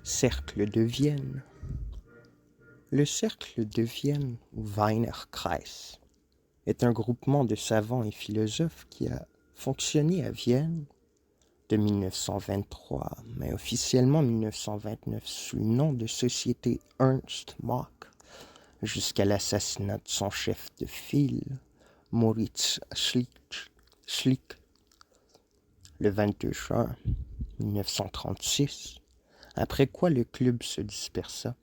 Cercle de Vienne. Le Cercle de Vienne, ou Wiener Kreis, est un groupement de savants et philosophes qui a fonctionné à Vienne de 1923, mais officiellement 1929 sous le nom de Société Ernst Mach, jusqu'à l'assassinat de son chef de file, Moritz Schlick, le 22 juin 1936, après quoi le club se dispersa.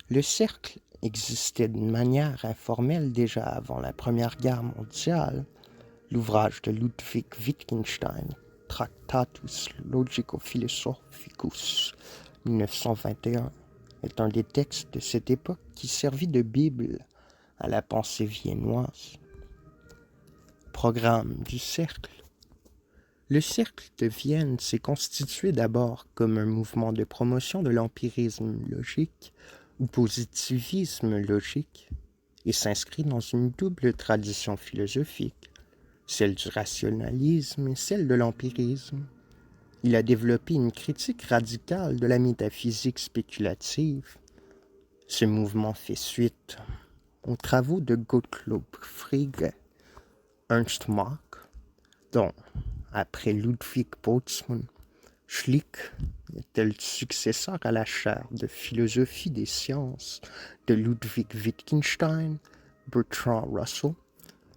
Le cercle existait d'une manière informelle déjà avant la Première Guerre mondiale. L'ouvrage de Ludwig Wittgenstein, Tractatus Logico-Philosophicus, 1921, est un des textes de cette époque qui servit de Bible à la pensée viennoise. Programme du cercle. Le cercle de Vienne s'est constitué d'abord comme un mouvement de promotion de l'empirisme logique ou positivisme logique et s'inscrit dans une double tradition philosophique, celle du rationalisme et celle de l'empirisme. Il a développé une critique radicale de la métaphysique spéculative. Ce mouvement fait suite aux travaux de Gottlob Frege, Ernst Mach, dont, après Ludwig Boltzmann, Schlick était le successeur à la chaire de philosophie des sciences de Ludwig Wittgenstein, Bertrand Russell,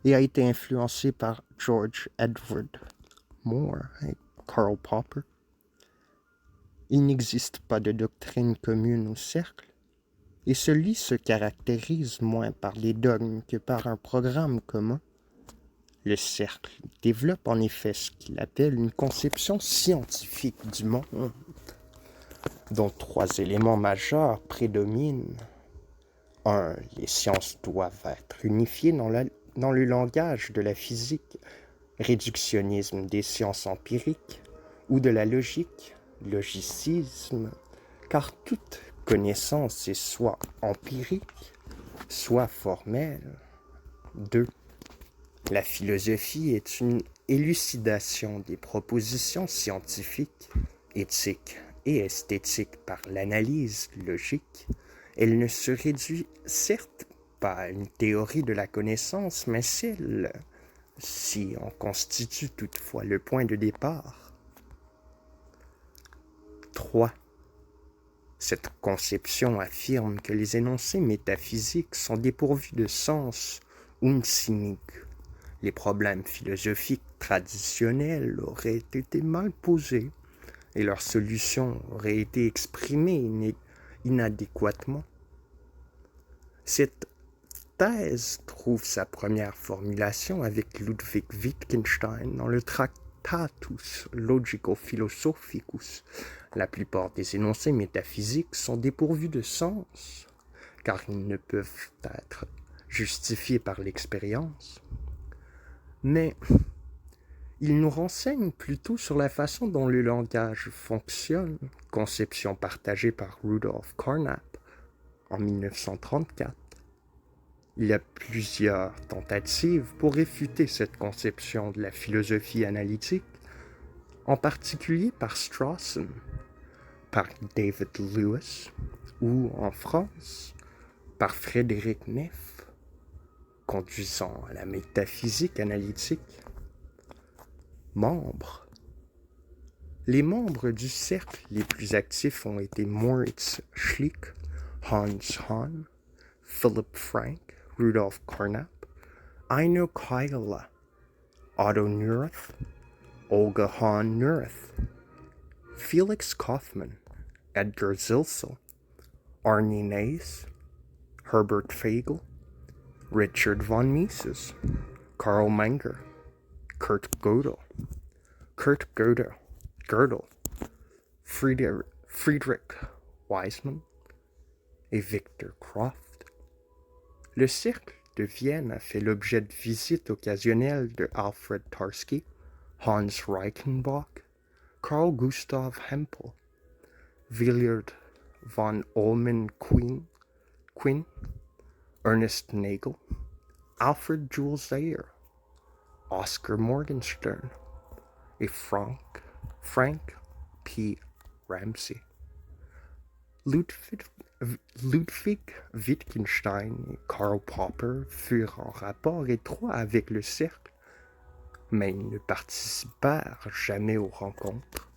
et a été influencé par George Edward Moore et Karl Popper. Il n'existe pas de doctrine commune au cercle, et celui se caractérise moins par les dogmes que par un programme commun. Le cercle développe en effet ce qu'il appelle une conception scientifique du monde, dont trois éléments majeurs prédominent. 1. Les sciences doivent être unifiées dans le langage de la physique, réductionnisme des sciences empiriques, ou de la logique, logicisme, car toute connaissance est soit empirique, soit formelle. 2. La philosophie est une élucidation des propositions scientifiques, éthiques et esthétiques par l'analyse logique. Elle ne se réduit certes pas à une théorie de la connaissance, mais celle-ci en constitue toutefois le point de départ. 3. Cette conception affirme que les énoncés métaphysiques sont dépourvus de sens ou cyniques. Les problèmes philosophiques traditionnels auraient été mal posés et leurs solutions auraient été exprimées inadéquatement. Cette thèse trouve sa première formulation avec Ludwig Wittgenstein dans le Tractatus Logico-Philosophicus. La plupart des énoncés métaphysiques sont dépourvus de sens, car ils ne peuvent être justifiés par l'expérience. Mais il nous renseigne plutôt sur la façon dont le langage fonctionne, conception partagée par Rudolf Carnap en 1934. Il y a plusieurs tentatives pour réfuter cette conception de la philosophie analytique, en particulier par Strawson, par David Lewis ou, en France, par Frédéric Neff, conduisant à la métaphysique analytique. Membres. Les membres du cercle les plus actifs ont été Moritz Schlick, Hans Hahn, Philipp Frank, Rudolf Carnap, Eino Kaila, Otto Neurath, Olga Hahn Neurath, Felix Kaufmann, Edgar Zilsel, Arne Naes, Herbert Fagel, Richard von Mises, Karl Menger, Kurt Gödel, Friedrich Wiseman et Victor Croft. Le cercle de Vienne a fait l'objet de visites occasionnelles de Alfred Tarski, Hans Reichenbach, Carl Gustav Hempel, Willard von Olmen-Quinn, Ernest Nagel, Alfred Jules Zaire, Oscar Morgenstern et Frank P. Ramsey. Ludwig, Ludwig Wittgenstein et Karl Popper furent en rapport étroit avec le cercle, mais ils ne participèrent jamais aux rencontres.